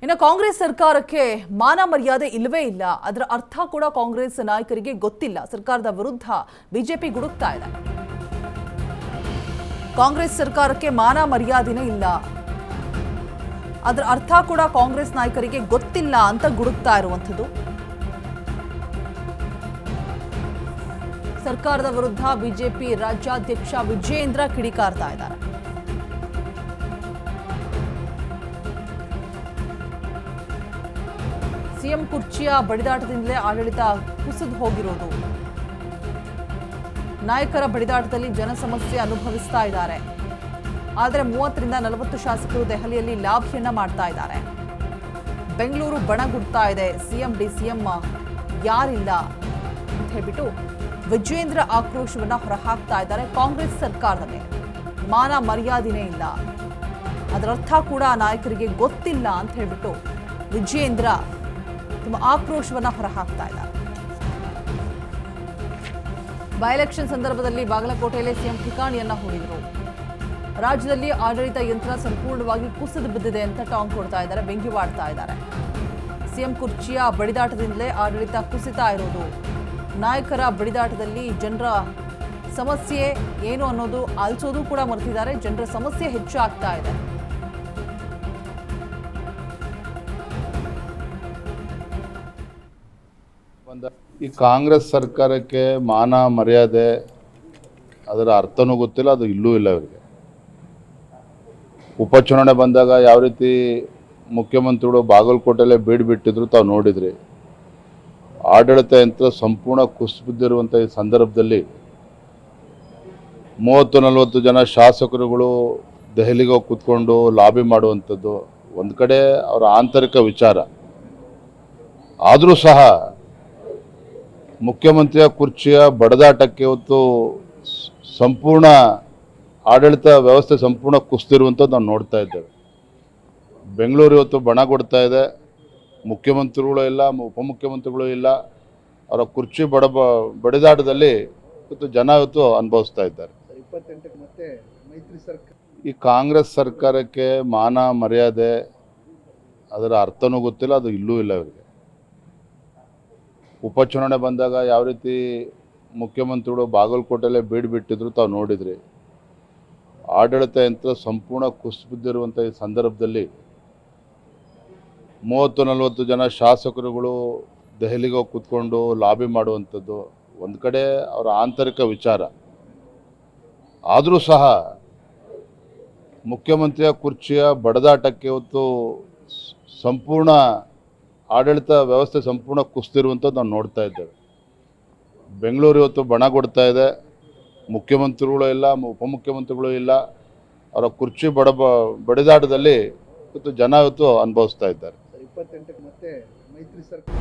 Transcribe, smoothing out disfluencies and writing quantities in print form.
ಇನ್ನು ಕಾಂಗ್ರೆಸ್ ಸರ್ಕಾರಕ್ಕೆ ಮಾನ ಮರ್ಯಾದೆ ಇಲ್ಲವೇ ಇಲ್ಲ. ಅದರ ಅರ್ಥ ಕೂಡ ಕಾಂಗ್ರೆಸ್ ನಾಯಕರಿಗೆ ಗೊತ್ತಿಲ್ಲ. ಸರ್ಕಾರದ ವಿರುದ್ಧ ಬಿಜೆಪಿ ಗುಡುಕ್ತಾ ಇದೆ. ಕಾಂಗ್ರೆಸ್ ಸರ್ಕಾರಕ್ಕೆ ಮಾನ ಮರ್ಯಾದೆನೇ ಇಲ್ಲ, ಅದರ ಅರ್ಥ ಕೂಡ ಕಾಂಗ್ರೆಸ್ ನಾಯಕರಿಗೆ ಗೊತ್ತಿಲ್ಲ ಅಂತ ಗುಡುಕ್ತಾ ಇರುವಂಥದ್ದು. ಸರ್ಕಾರದ ವಿರುದ್ಧ ಬಿಜೆಪಿ ರಾಜ್ಯಾಧ್ಯಕ್ಷ ವಿಜಯೇಂದ್ರ ಕಿಡಿಕಾರ್ತಾ ಇದ್ದಾರೆ. ಸಿಎಂ ಕುರ್ಚಿಯ ಬಡಿದಾಟದಿಂದಲೇ ಆಡಳಿತ ಕುಸಿದು ಹೋಗಿರೋದು. ನಾಯಕರ ಬಡಿದಾಟದಲ್ಲಿ ಜನ ಸಮಸ್ಯೆ ಅನುಭವಿಸ್ತಾ ಇದ್ದಾರೆ. ಆದರೆ 30ರಿಂದ 40 ಶಾಸಕರು ದೆಹಲಿಯಲ್ಲಿ ಲಾಭಿಯನ್ನ ಮಾಡ್ತಾ ಇದ್ದಾರೆ. ಬೆಂಗಳೂರು ಬಣಗುಡ್ತಾ ಇದೆ. ಸಿಎಂ ಡಿಸಿಎಂ ಯಾರಿಲ್ಲ ಅಂತ ಹೇಳ್ಬಿಟ್ಟು ವಿಜಯೇಂದ್ರ ಆಕ್ರೋಶವನ್ನ ಹೊರಹಾಕ್ತಾ ಇದ್ದಾರೆ. ಕಾಂಗ್ರೆಸ್ ಸರ್ಕಾರದ ಮೇಲೆ ಮಾನ ಮರ್ಯಾದೆನೇ ಇಲ್ಲ, ಅದರರ್ಥ ಕೂಡ ನಾಯಕರಿಗೆ ಗೊತ್ತಿಲ್ಲ ಅಂತ ಹೇಳ್ಬಿಟ್ಟು ವಿಜಯೇಂದ್ರ ತಮ್ಮ ಆಕ್ರೋಶವನ್ನ ಹೊರಹಾಕ್ತಾ ಇದ್ದಾರೆ. ಬೈ ಎಲೆಕ್ಷನ್ ಸಂದರ್ಭದಲ್ಲಿ ಬಾಗಲಕೋಟೆಯಲ್ಲಿ ಸಿಎಂ ಠಿಕಾಣಿಯನ್ನ ಹೂಡಿದ್ರು. ರಾಜ್ಯದಲ್ಲಿ ಆಡಳಿತ ಯಂತ್ರ ಸಂಪೂರ್ಣವಾಗಿ ಕುಸಿದು ಬಿದ್ದಿದೆ ಅಂತ ಟಾಂಗ್ ಕೊಡ್ತಾ ಇದ್ದಾರೆ, ವ್ಯಂಗ್ಯವಾಡ್ತಾ ಇದ್ದಾರೆ. ಸಿಎಂ ಕುರ್ಚಿಯ ಬಡಿದಾಟದಿಂದಲೇ ಆಡಳಿತ ಕುಸಿತಾ ಇರೋದು. ನಾಯಕರ ಬಡಿದಾಟದಲ್ಲಿ ಜನರ ಸಮಸ್ಯೆ ಏನು ಅನ್ನೋದು ಆಲಿಸೋದು ಕೂಡ ಮರೆತಿದ್ದಾರೆ. ಜನರ ಸಮಸ್ಯೆ ಹೆಚ್ಚಾಗ್ತಾ ಇದೆ. ಈ ಕಾಂಗ್ರೆಸ್ ಸರ್ಕಾರಕ್ಕೆ ಮಾನ ಮರ್ಯಾದೆ ಅದರ ಅರ್ಥನೂ ಗೊತ್ತಿಲ್ಲ, ಅದು ಇಲ್ಲೂ ಇಲ್ಲ. ಇವರಿಗೆ ಉಪಚುನಾವಣೆ ಬಂದಾಗ ಯಾವ ರೀತಿ ಮುಖ್ಯಮಂತ್ರಿಗಳು ಬಾಗಲಕೋಟೆಯಲ್ಲೇ ಬೀಡ್ಬಿಟ್ಟಿದ್ರು ತಾವು ನೋಡಿದ್ರಿ. ಆಡಳಿತ ಯಂತ್ರ ಸಂಪೂರ್ಣ ಕುಸಿಬಿದ್ದಿರುವಂಥ ಈ ಸಂದರ್ಭದಲ್ಲಿ 30-40 ಜನ ಶಾಸಕರುಗಳು ದೆಹಲಿಗೆ ಹೋಗಿ ಕೂತ್ಕೊಂಡು ಲಾಬಿ ಮಾಡುವಂಥದ್ದು ಒಂದು ಕಡೆ ಅವರ ಆಂತರಿಕ ವಿಚಾರ. ಆದರೂ ಸಹ ಮುಖ್ಯಮಂತ್ರಿಯ ಕುರ್ಚಿಯ ಬಡದಾಟಕ್ಕೆ ಇವತ್ತು ಸಂಪೂರ್ಣ ಆಡಳಿತ ವ್ಯವಸ್ಥೆ ಸಂಪೂರ್ಣ ಕುಸಿದಿರುವಂಥದ್ದು ನಾವು ನೋಡ್ತಾ ಇದ್ದೇವೆ. ಬೆಂಗಳೂರು ಇವತ್ತು ಬಣಗೊಡ್ತಾ ಇದೆ. ಮುಖ್ಯಮಂತ್ರಿಗಳು ಇಲ್ಲ, ಉಪಮುಖ್ಯಮಂತ್ರಿಗಳು ಇಲ್ಲ. ಅವರ ಕುರ್ಚಿ ಬಡಿದಾಟದಲ್ಲಿ ಇವತ್ತು ಜನ ಇವತ್ತು ಅನುಭವಿಸ್ತಾ ಇದ್ದಾರೆ. ಈ ಕಾಂಗ್ರೆಸ್ ಸರ್ಕಾರಕ್ಕೆ ಮಾನ ಮರ್ಯಾದೆ ಅದರ ಅರ್ಥನೂ ಗೊತ್ತಿಲ್ಲ, ಅದು ಇಲ್ಲೂ ಇಲ್ಲ. ಇವರಿಗೆ ಉಪಚುನಾವಣೆ ಬಂದಾಗ ಯಾವ ರೀತಿ ಮುಖ್ಯಮಂತ್ರಿಗಳು ಬಾಗಲಕೋಟೆಯಲ್ಲೇ ಬೀಡ್ಬಿಟ್ಟಿದ್ರು ತಾವು ನೋಡಿದ್ರಿ. ಆಡಳಿತ ಯಂತ್ರ ಸಂಪೂರ್ಣ ಕುಸಿಬಿದ್ದಿರುವಂಥ ಈ ಸಂದರ್ಭದಲ್ಲಿ 30-40 ಜನ ಶಾಸಕರುಗಳು ದೆಹಲಿಗೆ ಹೋಗಿ ಕೂತ್ಕೊಂಡು ಲಾಬಿ ಮಾಡುವಂಥದ್ದು ಒಂದು ಕಡೆ ಅವರ ಆಂತರಿಕ ವಿಚಾರ. ಆದರೂ ಸಹ ಮುಖ್ಯಮಂತ್ರಿಯ ಕುರ್ಚಿಯ ಬಡದಾಟಕ್ಕೆ ಇವತ್ತು ಸಂಪೂರ್ಣ ಆಡಳಿತ ವ್ಯವಸ್ಥೆ ಸಂಪೂರ್ಣ ಕುಸಿದಿರುವಂಥದ್ದು ನಾವು ನೋಡ್ತಾ ಇದ್ದೇವೆ. ಬೆಂಗಳೂರು ಇವತ್ತು ಬಣಗೊಡ್ತಾ ಇದೆ. ಮುಖ್ಯಮಂತ್ರಿಗಳು ಇಲ್ಲ, ಉಪಮುಖ್ಯಮಂತ್ರಿಗಳು ಇಲ್ಲ. ಅವರ ಕುರ್ಚಿ ಬಡಿದಾಟದಲ್ಲಿ ಇವತ್ತು ಜನ ಇವತ್ತು ಅನುಭವಿಸ್ತಾ ಇದ್ದಾರೆ. 28ಕ್ಕೆ ಮತ್ತೆ ಮೈತ್ರಿ ಸರ್ಕಾರ